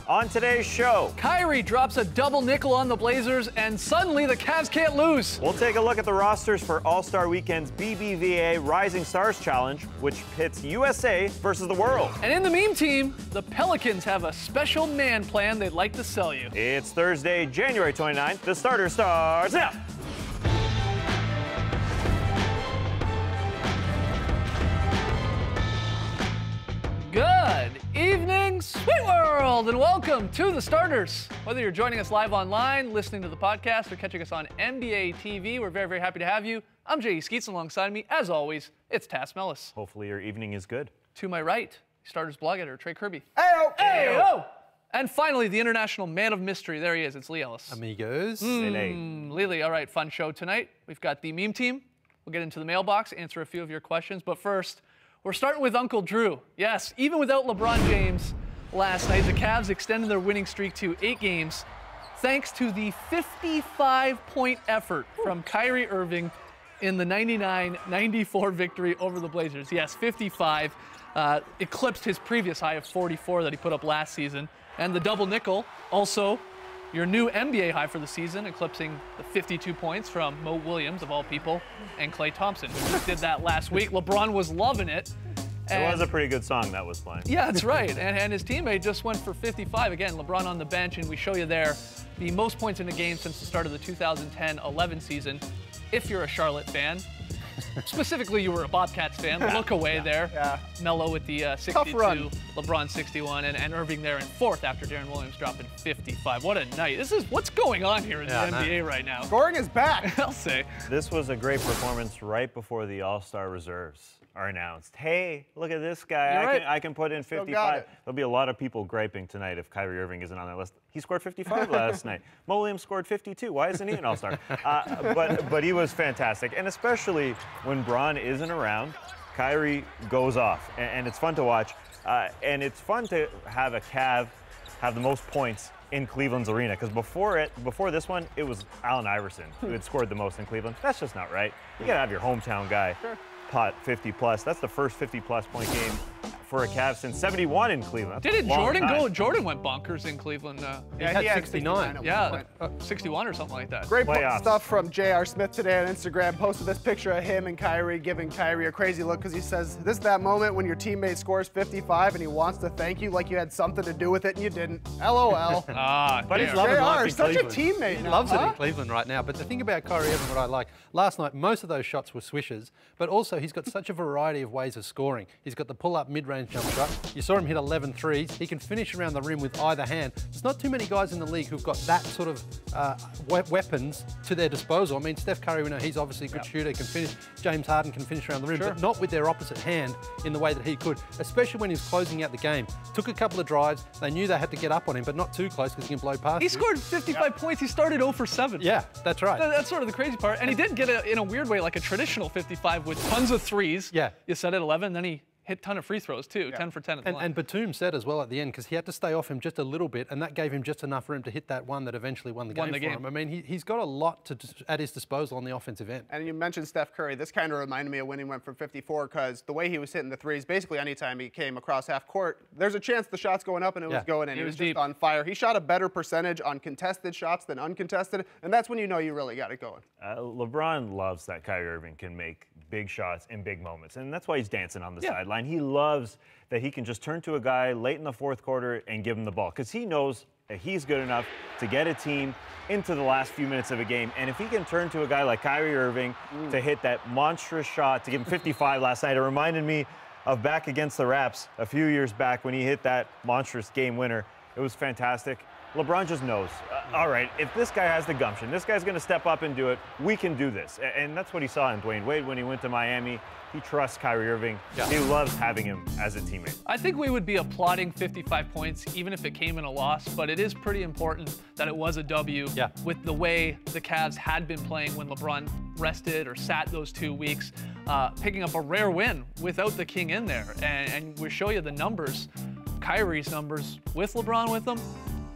On today's show, Kyrie drops a double nickel on the Blazers, and suddenly the Cavs can't lose. we'll take a look at the rosters for All-Star Weekend's BBVA Rising Stars Challenge, which pits USA versus the world. And in the meme team, the Pelicans have a special man plan they'd like to sell you. It's Thursday, January 29th. The starter starts now. Good evening, Sweet World, and welcome to The Starters. Whether you're joining us live online, listening to the podcast, or catching us on NBA TV, we're very, very happy to have you. I'm J.E. Skeets, alongside me, as always, it's Tass Mellis. Hopefully your evening is good. To my right, Starters blog editor, Trey Kirby. Hey-o! Hey-o! And finally, the international man of mystery. There he is. It's Lee Ellis. Amigos. Lily, all right, fun show tonight. We've got the meme team. We'll get into the mailbox, answer a few of your questions. But first, we're starting with Uncle Drew. Yes, even without LeBron James last night, the Cavs extended their winning streak to 8 games thanks to the 55-point effort from Kyrie Irving in the 99-94 victory over the Blazers. Yes, 55. Eclipsed his previous high of 44 that he put up last season. And the double nickel, also your new NBA high for the season, eclipsing the 52 points from Mo Williams, of all people, and Klay Thompson, who just did that last week. LeBron was loving it. It was a pretty good song that was playing. Yeah, that's right. And his teammate just went for 55. Again, LeBron on the bench, and we show you there the most points in a game since the start of the 2010-11 season. If you're a Charlotte fan, specifically you were a Bobcats fan, look away there. Yeah. Melo with the 62, Tough run. LeBron 61, and Irving there in 4th after Darren Williams dropping 55. What a night. This is what's going on here in the NBA right now. Scoring is back. I'll say. This was a great performance right before the All-Star reserves are announced. Hey, look at this guy. You're right. I can put in Still 55. got it. There'll be a lot of people griping tonight if Kyrie Irving isn't on that list. He scored 55 last night. Mo Williams scored 52. Why isn't he an All-Star? But he was fantastic. And especially when Bron isn't around, Kyrie goes off. And it's fun to watch. And it's fun to have a Cav have the most points in Cleveland's arena, because before this one, it was Allen Iverson who had scored the most in Cleveland. That's just not right. You gotta have your hometown guy pot 50 plus. That's the first 50 plus point game for a Cavs since '71 in Cleveland. Didn't Jordan go? Jordan went bonkers in Cleveland. Yeah, he had 69. at one point. 61 or something like that. Great Playoffs. stuff from J.R. Smith today on Instagram. Posted this picture of him and Kyrie giving Kyrie a crazy look because he says, this is that moment when your teammate scores 55 and he wants to thank you like you had something to do with it and you didn't. LOL. But he's JR. loving life JR, in such a Cleveland. teammate He now, loves it huh? in Cleveland right now. But the thing about Kyrie Irving, what I like, last night, most of those shots were swishes, but also he's got such a variety of ways of scoring. He's got the pull-up mid-range jump shot. You saw him hit 11 threes. He can finish around the rim with either hand. There's not too many guys in the league who've got that sort of weapons to their disposal. I mean, Steph Curry, we know he's obviously a good shooter, can finish. James Harden can finish around the rim, but not with their opposite hand in the way that he could, especially when he was closing out the game. Took a couple of drives. They knew they had to get up on him, but not too close because he can blow past He you. scored 55 points. He started 0 for 7. Yeah, that's right. That's sort of the crazy part. And he did get, in a weird way, like a traditional 55 with tons of threes. Yeah. You said it 11, then he hit a ton of free throws, too. 10 for 10 at the line. And Batum said as well at the end, because he had to stay off him just a little bit, and that gave him just enough room to hit that one that eventually won the game for him. I mean, he's got a lot at his disposal on the offensive end. And you mentioned Steph Curry. This kind of reminded me of when he went for 54 because the way he was hitting the threes, basically anytime he came across half court, there's a chance the shot's going up and it was going in. He He was was deep. just on fire. He shot a better percentage on contested shots than uncontested, and that's when you know you really got it going. LeBron loves that Kyrie Irving can make big shots in big moments, and that's why he's dancing on the sideline. He loves that he can just turn to a guy late in the fourth quarter and give him the ball, because he knows that he's good enough to get a team into the last few minutes of a game. And if he can turn to a guy like Kyrie Irving to hit that monstrous shot, to give him 55 last night, it reminded me of back against the Raps a few years back when he hit that monstrous game winner. It was fantastic. LeBron just knows, all right, if this guy has the gumption, this guy's going to step up and do it, we can do this. And that's what he saw in Dwayne Wade when he went to Miami. He trusts Kyrie Irving. He loves having him as a teammate. I think we would be applauding 55 points even if it came in a loss, but it is pretty important that it was a W with the way the Cavs had been playing when LeBron rested or sat those 2 weeks, picking up a rare win without the King in there. And we show you the numbers, Kyrie's numbers with LeBron with them.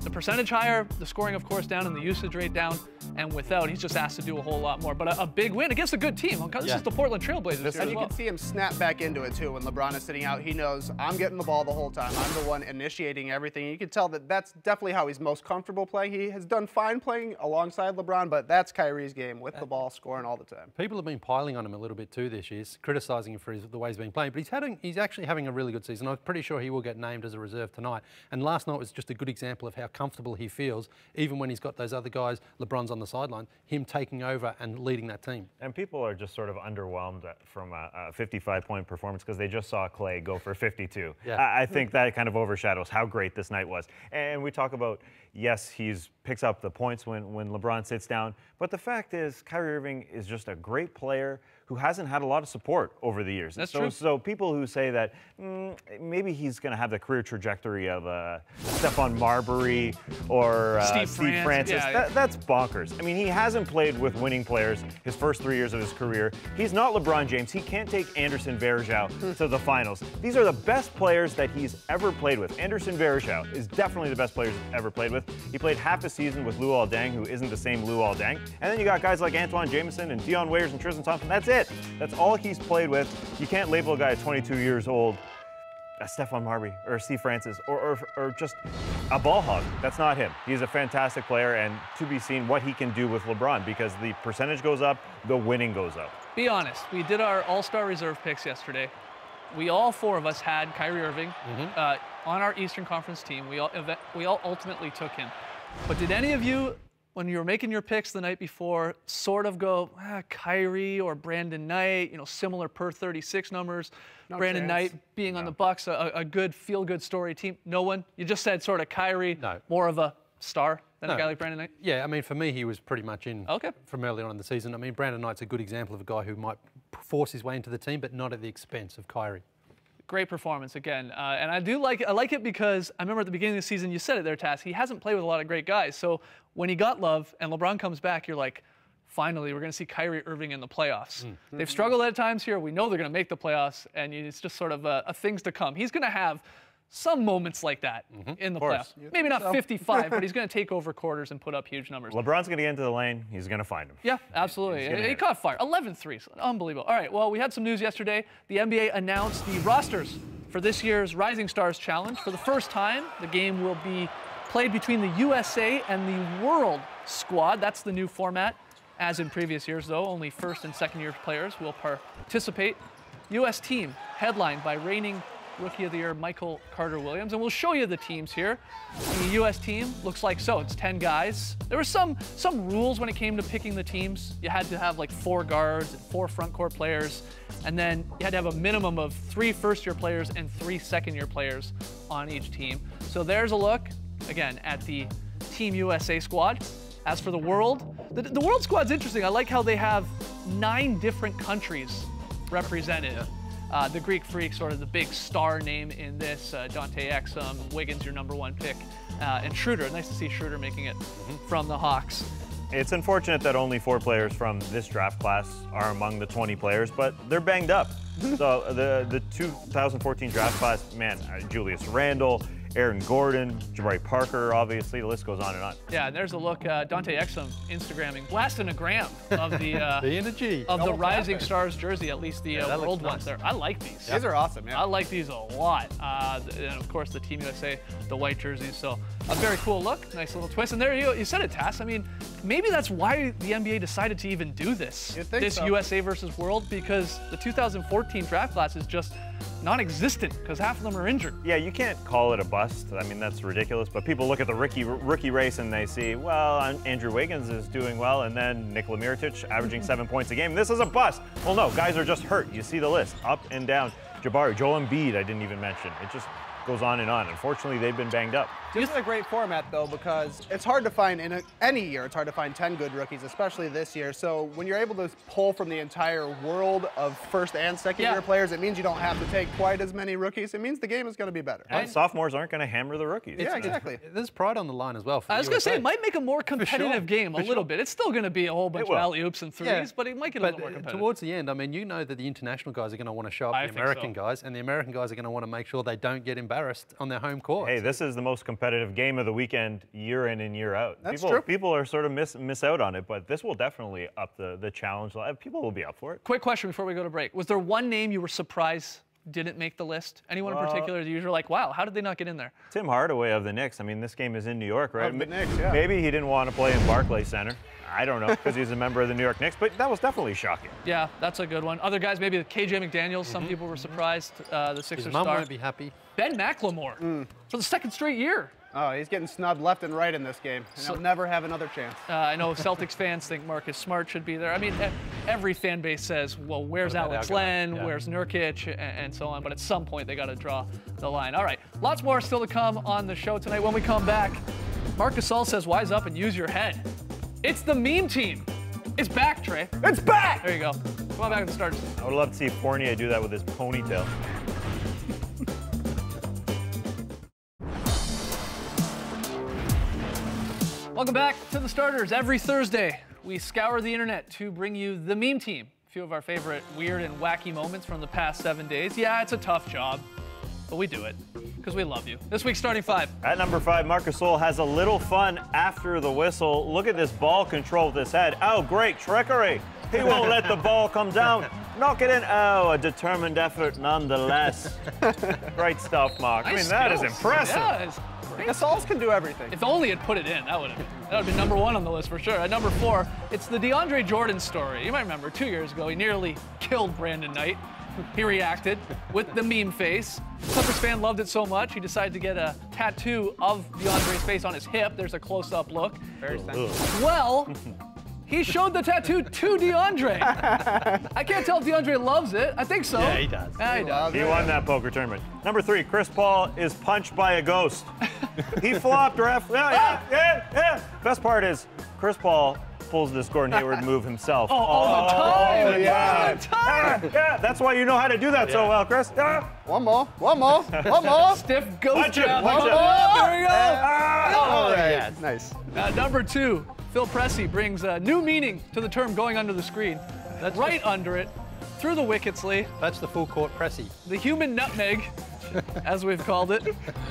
the percentage higher, the scoring, of course, down, and the usage rate down. And without, he's just asked to do a whole lot more. But a big win against a good team. This is the Portland Trailblazers. And you can see him snap back into it, too. When LeBron is sitting out, he knows, I'm getting the ball the whole time. I'm the one initiating everything. You can tell that that's definitely how he's most comfortable playing. He has done fine playing alongside LeBron, but that's Kyrie's game, with the ball, scoring all the time. People have been piling on him a little bit too this year, criticising him for the way he's been playing, but he's actually having a really good season. I'm pretty sure he will get named as a reserve tonight. And last night was just a good example of how comfortable he feels, even when he's got those other guys, LeBron's on the sideline, him taking over and leading that team. And people are just sort of underwhelmed from a 55-point performance because they just saw Clay go for 52. Yeah. I think that kind of overshadows how great this night was. And we talk about, yes, he picks up the points when LeBron sits down, but the fact is Kyrie Irving is just a great player who hasn't had a lot of support over the years. That's true. So people who say that maybe he's going to have the career trajectory of Stephon Marbury or Steve Francis, that's bonkers. I mean, he hasn't played with winning players his first 3 years of his career. He's not LeBron James. He can't take Anderson Varejao to the finals. These are the best players that he's ever played with. Anderson Varejao is definitely the best player he's ever played with. He played half a season with Luol Deng, who isn't the same Luol Deng. And then you got guys like Antoine Jameson and Dion Waiters and Tristan Thompson. That's it. That's all he's played with. You can't label a guy at 22 years old a Stephon Marbury or Steve Francis or just a ball hog. That's not him. He's a fantastic player, and to be seen what he can do with LeBron, because the percentage goes up, the winning goes up. Be honest. We did our All-Star reserve picks yesterday. We all four of us had Kyrie Irving on our Eastern Conference team. We all ultimately took him. But did any of you, when you were making your picks the night before, sort of go, Kyrie or Brandon Knight, similar per 36 numbers, Brandon Knight being on the Bucks, a good feel-good story team? No one? You just said sort of Kyrie, more of a star than a guy like Brandon Knight? Yeah, I mean, for me, he was pretty much in from early on in the season. I mean, Brandon Knight's a good example of a guy who might force his way into the team, but not at the expense of Kyrie. Great performance again, and I like it because I remember at the beginning of the season, you said it there, Tass, he hasn't played with a lot of great guys. So when he got love and LeBron comes back, you're like, finally, we're going to see Kyrie Irving in the playoffs. They've struggled at times here. We know they're going to make the playoffs, and it's just sort of a things to come. He's going to have some moments like that in the playoffs. Maybe not 55, but he's going to take over quarters and put up huge numbers. LeBron's going to get into the lane. He's going to find him. Yeah, absolutely. He caught fire. 11 threes. Unbelievable. All right, well, we had some news yesterday. The NBA announced the rosters for this year's Rising Stars Challenge. For the first time, the game will be played between the USA and the World squad. That's the new format. As in previous years, though, only first and second year players will participate. U.S. team headlined by reigning Rookie of the Year Michael Carter-Williams, and we'll show you the teams here. The U.S. team looks like so. It's 10 guys. There were some rules when it came to picking the teams. You had to have like 4 guards and 4 front court players, and then you had to have a minimum of 3 first-year players and 3 second-year players on each team. So there's a look, again, at the Team USA squad. As for the World, the World squad's interesting. I like how they have 9 different countries represented. The Greek Freak, sort of the big star name in this. Dante Exum, Wiggins, your #1 pick, and Schroeder. Nice to see Schroeder making it from the Hawks. It's unfortunate that only 4 players from this draft class are among the 20 players, but they're banged up. So the 2014 draft class, man, Julius Randle, Aaron Gordon, Jabari Parker, obviously, the list goes on and on. Yeah, and there's a look, Dante Exum Instagramming, blasting a gram of the the energy of the Rising Stars jersey, at least the World ones there. I like these. These are awesome, yeah. I like these a lot. And of course, the Team USA, the white jerseys. So a very cool look, nice little twist. And there you go. You said it, Tass. I mean, maybe that's why the NBA decided to even do this. This USA versus World, because the 2014 draft class is just non-existent because half of them are injured. Yeah, you can't call it a bust. I mean, that's ridiculous. But people look at the rookie race and they see, well, Andrew Wiggins is doing well, and then Nikola Mirotic averaging 7 points a game. This is a bust. Well, no, guys are just hurt. You see the list, up and down. Jabari, Joel Embiid, I didn't even mention. It just goes on and on. Unfortunately, they've been banged up. This is a great format, though, because it's hard to find in any year. It's hard to find 10 good rookies, especially this year. So when you're able to pull from the entire world of first and second year players, it means you don't have to take quite as many rookies. It means the game is going to be better. And sophomores aren't going to hammer the rookies. Yeah, exactly. There's pride on the line as well. For I was going to say, it might make a more competitive game a little bit. It's still going to be a whole bunch of alley-oops and threes, but it might get a little more competitive. Towards the end, I mean, you know that the international guys are going to want to show up the American guys, and the American guys are going to want to make sure they don't get embarrassed embarrassed on their home court. Hey, this is the most competitive game of the weekend year in and year out. That's people, true. People are sort of miss out on it, but this will definitely up the challenge. People will be up for it. Quick question before we go to break. Was there one name you were surprised didn't make the list? Anyone in particular that you were like, wow, how did they not get in there? Tim Hardaway of the Knicks. I mean, this game is in New York, right? Of the Knicks, yeah. Maybe he didn't want to play in Barclays Center. I don't know, because he's a member of the New York Knicks, but that was definitely shocking. Yeah, that's a good one. Other guys, maybe KJ McDaniels, some people were surprised, the Sixers His mum star. won't be happy. Ben McLemore for the second straight year. Oh, he's getting snubbed left and right in this game, and he'll never have another chance. I know Celtics fans think Marcus Smart should be there. I mean, every fan base says, well, where's What about Alex our guy? Len, Yeah. where's Nurkic, and so on. But at some point, they got to draw the line. All right, lots more still to come on the show tonight. When we come back, Marc Gasol says, wise up and use your head. It's the meme team. It's back, Trey. It's back! There you go. Come on back to the Starters. I would love to see Fournier do that with his ponytail. Welcome back to the Starters. Every Thursday, we scour the internet to bring you the meme team. A few of our favorite weird and wacky moments from the past 7 days. Yeah, it's a tough job, but we do it because we love you. This week's starting five. At number 5, Marc Gasol has a little fun after the whistle. Look at this ball control with his head. Oh, great trickery. He won't let the ball come down. Knock it in. Oh, a determined effort nonetheless. Great stuff, Mark. I mean, Nice that is skills. impressive. Yeah, it's great. Gasols can do everything. If only it put it in, that would have been number 1 on the list for sure. At number 4, it's the DeAndre Jordan story. You might remember 2 years ago, he nearly killed Brandon Knight. He reacted with the meme face. Clippers fan loved it so much, he decided to get a tattoo of DeAndre's face on his hip. There's a close-up look. Very sensitive. Well, he showed the tattoo to DeAndre. I can't tell if DeAndre loves it. I think so. Yeah, he does. Yeah, he does. He won that poker tournament. Number 3, Chris Paul is punched by a ghost. He flopped, ref. Yeah. Best part is Chris Paul pulls this Gordon Hayward move himself. All the time. yeah. All the time. Yeah, that's why you know how to do that so well, Chris. Yeah. One more, one more, one more. Stiff ghost Punch him, jab. punch him. There we go. All right, yes. nice. Number 2, Phil Pressey brings a new meaning to the term going under the screen. That's right under it, through the wickets, Lee. That's the full court pressy. The human nutmeg, as we've called it.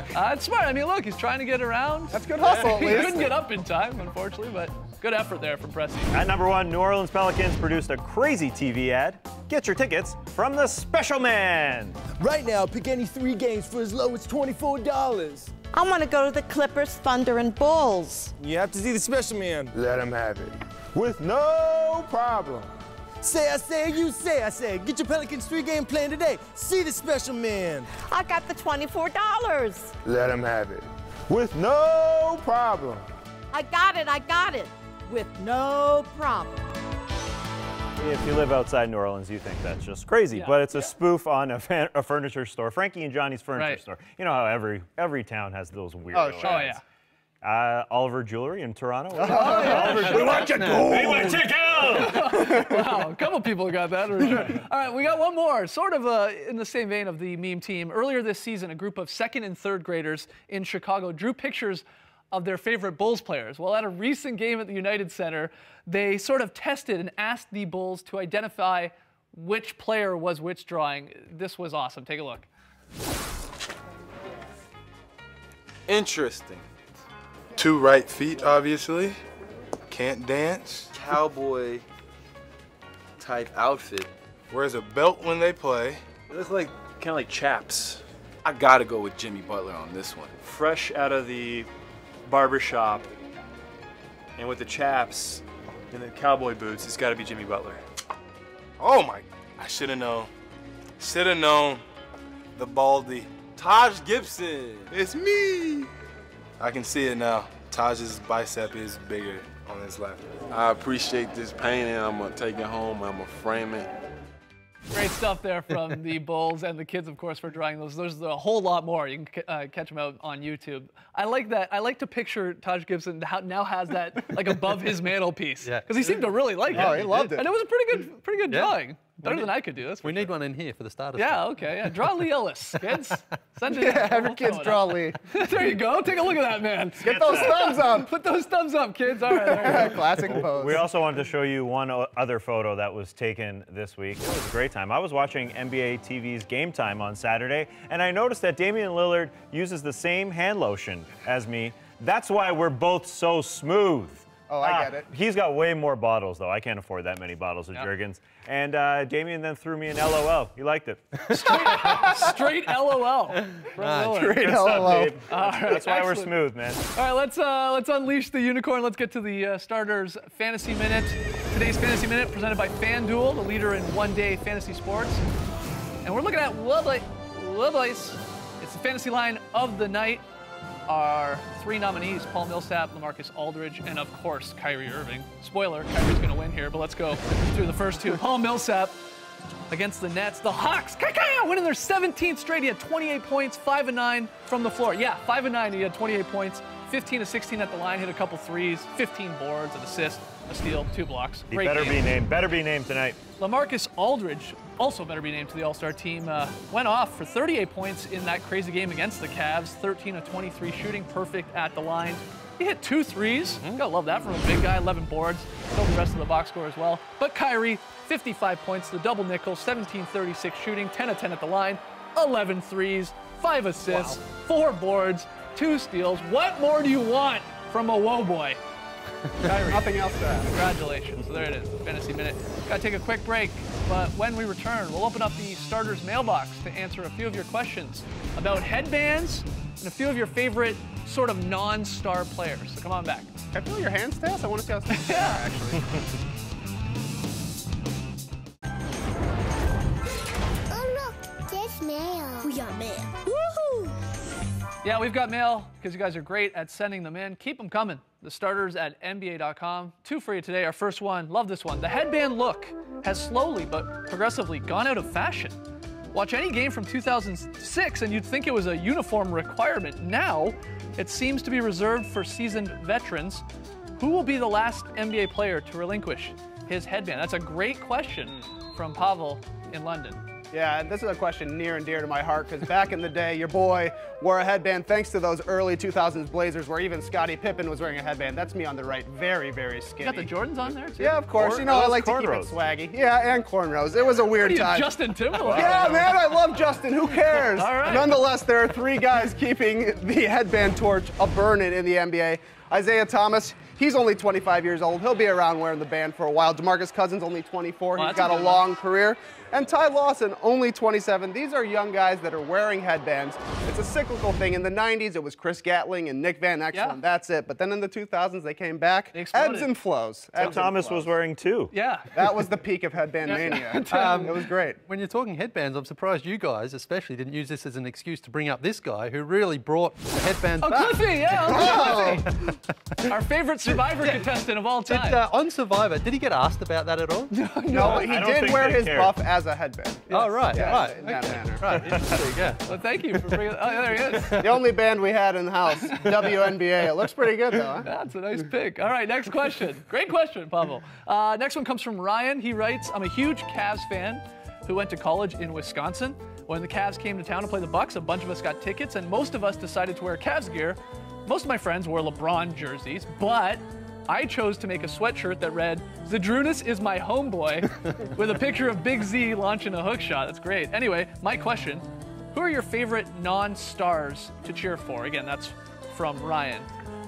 It's smart. I mean, look, he's trying to get around. That's good hustle, at He least. couldn't get up in time, unfortunately, but good effort there from Pressey. At number 1, New Orleans Pelicans produced a crazy TV ad. Get your tickets from the Special Man. Right now, pick any 3 games for as low as $24. I want to go to the Clippers, Thunder, and Bulls. You have to see the special man. Let him have it. With no problem. Say, I say, you say, I say. Get your Pelicans 3-game plan today. See the special man. I got the $24. Let him have it. With no problem. I got it. With no problem. If you live outside New Orleans, you think that's just crazy, Yeah. but it's a spoof on a furniture store, Frankie and Johnny's Furniture Right. Store. You know how every town has those weird Oh, sure. Oh, ads. yeah. Oliver Jewelry in Toronto. We want you gold. Hey, want to check out? Wow, a couple people got that for sure. All right, we got one more, sort of in the same vein of the meme team. Earlier this season, a group of 2nd and 3rd graders in Chicago drew pictures of their favorite Bulls players. Well, at a recent game at the United Center, they sort of tested and asked the Bulls to identify which player was which drawing. This was awesome. Take a look. Interesting. 2 right feet, obviously. Can't dance. Cowboy type outfit. Wears a belt when they play. It looks like kind of like chaps. I gotta go with Jimmy Butler on this one. Fresh out of the barbershop and with the chaps and the cowboy boots, it's got to be Jimmy Butler. Oh my, I should have known. Should have known. The baldy. Taj Gibson. It's me. I can see it now. Taj's bicep is bigger on his left. I appreciate this painting. I'm gonna take it home. I'm gonna frame it. Great stuff there from the Bulls and the kids, of course, for drawing those. There's a whole lot more. You can catch them out on YouTube. I like that. I like to picture Taj Gibson now has that like above his mantelpiece. Yeah. Because he seemed to really like it. Oh, he loved it. And it was a pretty good drawing. Better than I could do. That's We need one in here for the starters. Yeah, okay. Yeah. Draw Lee Ellis, kids. Send it in. Yeah, have your We'll kids throw it draw up. Lee. There you go. Take a look at that, man. Get those thumbs up. Put those thumbs up, kids. All right. There you go. Classic pose. We also wanted to show you one other photo that was taken this week. It was a great time. I was watching NBA TV's Game Time on Saturday, and I noticed that Damian Lillard uses the same hand lotion as me. That's why we're both so smooth. Oh, I get it. He's got way more bottles, though. I can't afford that many bottles of Jergens. And Damian then threw me an LOL. He liked it. Straight LOL. from Lillard. Great Good stuff, LOL. Dave. That's why we're smooth, man. All right, let's unleash the unicorn. Let's get to the starters fantasy minute. Today's fantasy minute presented by FanDuel, the leader in one-day fantasy sports. And we're looking at Woodlace. It's the fantasy line of the night. Our three nominees, Paul Millsap, LaMarcus Aldridge, and of course, Kyrie Irving. Spoiler, Kyrie's gonna win here, but let's go through the first two. Paul Millsap against the Nets. The Hawks, winning their 17th straight. He had 28 points, 5 of 9 from the floor. Yeah, 5 of 9, he had 28 points, 15 of 16 at the line, hit a couple threes, 15 boards, an assist, a steal, 2 blocks. He Great better game. be named tonight. LaMarcus Aldridge, also better be named to the All-Star team, went off for 38 points in that crazy game against the Cavs. 13 of 23 shooting, perfect at the line. He hit 2 threes. Gotta love that from a big guy, 11 boards. Filled the rest of the box score as well. But Kyrie, 55 points, the double nickel, 17-36 shooting, 10 of 10 at the line, 11 threes, 5 assists, 4 boards, 2 steals. What more do you want from a woe boy? Kyrie. Nothing else to add. Congratulations. So there it is, the Fantasy Minute. Gotta take a quick break, but when we return, we'll open up the starters mailbox to answer a few of your questions about headbands and a few of your favorite sort of non-star players. So come on back. Can I feel your hands, Tess? I want to see how it's actually. Oh look, there's mail. We got mail. Woohoo! Yeah, we've got mail because you guys are great at sending them in. Keep them coming. The starters at NBA.com. 2 for you today. Our first one, love this one. The headband look has slowly but progressively gone out of fashion. Watch any game from 2006 and you'd think it was a uniform requirement. Now, it seems to be reserved for seasoned veterans. Who will be the last NBA player to relinquish his headband? That's a great question from Pavel in London. Yeah, this is a question near and dear to my heart because back in the day, your boy wore a headband thanks to those early 2000s Blazers where even Scottie Pippen was wearing a headband. That's me on the right. Very, very skinny. You got the Jordans on there, too? Yeah, of course. You know, I like to keep it swaggy. Yeah, and cornrows. It was a weird time. Justin Timberlake. Yeah, man, I love Justin. Who cares? All right. Nonetheless, there are 3 guys keeping the headband torch a-burning in the NBA. Isaiah Thomas, he's only 25 years old. He'll be around wearing the band for a while. DeMarcus Cousins, only 24. Oh, He's got a long career. And Ty Lawson, only 27. These are young guys that are wearing headbands. It's a cyclical thing. In the 90s, it was Chris Gatling and Nick Van Exel, and that's it. But then in the 2000s, they came back. They Ebbs and flows. Thomas was wearing 2. Yeah. That was the peak of headband mania. It was great. When you're talking headbands, I'm surprised you guys especially didn't use this as an excuse to bring up this guy who really brought the headbands back. Cliffy, yeah. Cliffy. Our favorite Survivor contestant of all time. On Survivor, did he get asked about that at all? No, but he did wear his buff as a headband. Oh, right, right. In that manner. Right, interesting, yeah. Well, thank you for bringing. Oh, there he is. The only band we had in the house, WNBA. It looks pretty good, though. Huh? That's a nice pick. All right, next question. Great question, Pavel. Next one comes from Ryan. He writes, I'm a huge Cavs fan who went to college in Wisconsin. When the Cavs came to town to play the Bucks, a bunch of us got tickets, and most of us decided to wear Cavs gear. Most of my friends wore LeBron jerseys, but I chose to make a sweatshirt that read, Zydrunas is my homeboy, with a picture of Big Z launching a hook shot. That's great. Anyway, my question, who are your favorite non-stars to cheer for? Again, that's from Ryan.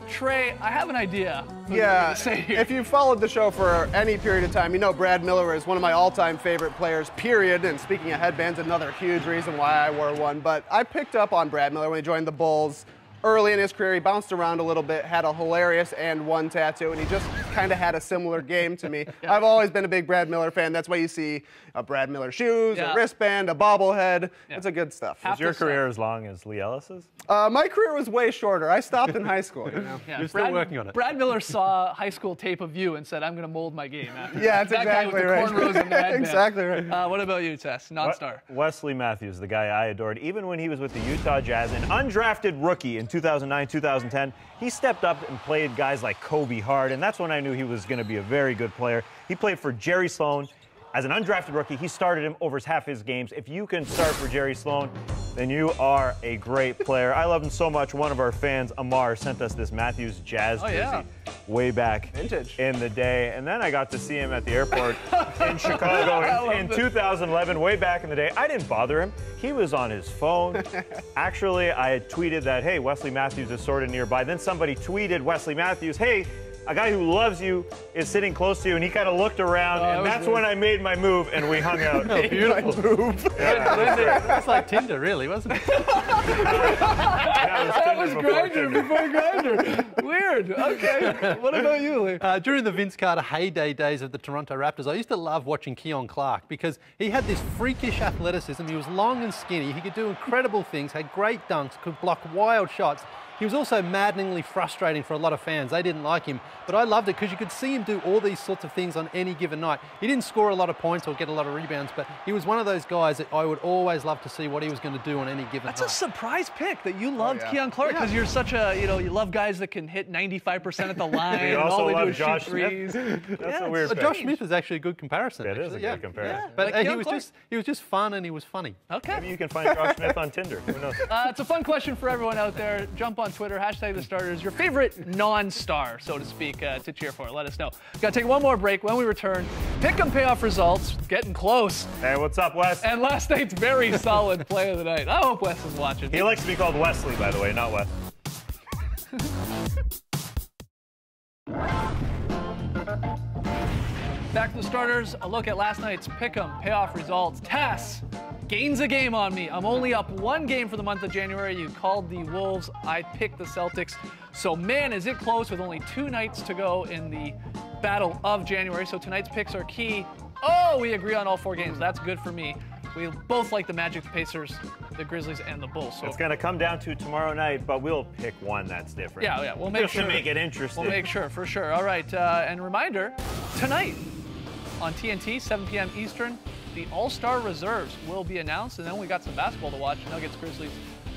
Trey, I have an idea. Yeah, if you've followed the show for any period of time, you know Brad Miller is one of my all-time favorite players, period. And speaking of headbands, another huge reason why I wore one. But I picked up on Brad Miller when he joined the Bulls. Early in his career, he bounced around a little bit, had a hilarious and one tattoo, and he just kind of had a similar game to me. Yeah. I've always been a big Brad Miller fan. That's why you see a Brad Miller shoes, a wristband, a bobblehead. Yeah. It's a good stuff. Was your career as long as Lee Ellis's? My career was way shorter. I stopped in high school. You know? Yeah, You're still working on it. Brad Miller saw high school tape of you and said, I'm going to mold my game after Yeah, that's that exactly guy right. with the cornrows and the headband. Exactly right. What about you, Tess? Non-star. Wesley Matthews, the guy I adored. Even when he was with the Utah Jazz, an undrafted rookie in 2009, 2010, he stepped up and played guys like Kobe Hart, and that's when I knew he was going to be a very good player. He played for Jerry Sloan. As an undrafted rookie, he started him over half his games. If you can start for Jerry Sloan, then you are a great player. I love him so much. One of our fans, Amar, sent us this Matthews Jazz jersey way back in the day. And then I got to see him at the airport in Chicago in 2011, way back in the day. I didn't bother him. He was on his phone. Actually, I had tweeted that, hey, Wesley Matthews is sort of nearby. Then somebody tweeted Wesley Matthews, hey, a guy who loves you is sitting close to you, and he kind of looked around, and that's when I made my move, and we hung out. Oh, beautiful. That's like Tinder, really, wasn't it? That was Grindr before Grindr. Weird. Okay. What about you, Lee? During the Vince Carter heyday days of the Toronto Raptors, I used to love watching Keon Clark because he had this freakish athleticism. He was long and skinny. He could do incredible things, had great dunks, could block wild shots. He was also maddeningly frustrating for a lot of fans. They didn't like him, but I loved it because you could see him do all these sorts of things on any given night. He didn't score a lot of points or get a lot of rebounds, but he was one of those guys that I would always love to see what he was going to do on any given night. That's a surprise pick that you loved Keon Clark because you're such a, you love guys that can hit 95% at the line. You and also all they love do is Josh shoot threes. That's a weird pick. Josh Smith is actually a good comparison. It is a good comparison. Yeah. But Like he was just fun and he was funny. Okay. Maybe you can find Josh Smith on Tinder. Who knows? It's a fun question for everyone out there. Jump on Twitter, hashtag the starters, your favorite non-star, so to speak, to cheer for. Let us know. Got to take one more break. When we return, pick 'em payoff results, getting close. Hey, what's up, Wes? And last night's very solid play of the night. I hope Wes is watching. He likes to be called Wesley, by the way, not Wes. Back to the starters, a look at last night's pick'em payoff results. Tass gains a game on me. I'm only up one game for the month of January. You called the Wolves. I picked the Celtics. So man, is it close with only 2 nights to go in the battle of January. So tonight's picks are key. Oh, we agree on all 4 games. That's good for me. We both like the Magic, the Pacers, the Grizzlies, and the Bulls. So it's going to come down to tomorrow night, but we'll pick one that's different. Yeah, we'll make just sure. to make it interesting. We'll make sure, for sure. All right, and a reminder, tonight on TNT, 7 p.m. Eastern, the All-Star Reserves will be announced, and then we got some basketball to watch. Nuggets, Grizzlies,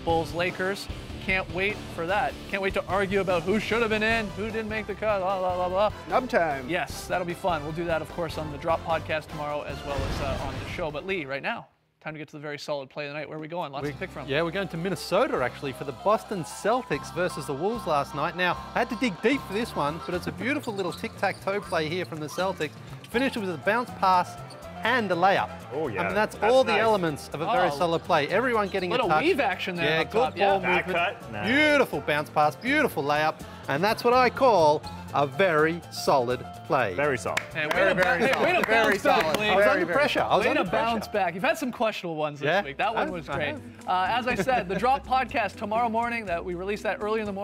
Bulls, Lakers. Can't wait for that. Can't wait to argue about who should have been in, who didn't make the cut, blah, blah, blah, blah. Nub time. Yes, that'll be fun. We'll do that, of course, on the Drop podcast tomorrow as well as on the show. But Lee, right now, time to get to the very solid play of the night. Where are we going? Lots to pick from. Yeah, we're going to Minnesota, actually, for the Boston Celtics versus the Wolves last night. Now, I had to dig deep for this one, but it's a beautiful little tic-tac-toe play here from the Celtics. Finished with a bounce pass and a layup. Oh, yeah. I mean, that's all the nice. elements of a very solid play. Everyone getting a touch. Little weave action there. Yeah, on good top. ball Back movement. cut. Nice. Beautiful bounce pass, beautiful layup. And that's what I call a very solid play. Very solid. Hey, Very, very solid. way to Very bounce back, solid. Lee. I was Very, under very pressure. I was Way under to pressure. bounce back. You've had some questionable ones this Yeah? week. That one was great. Uh-huh. As I said, the Drop podcast tomorrow morning, that we release that early in the morning.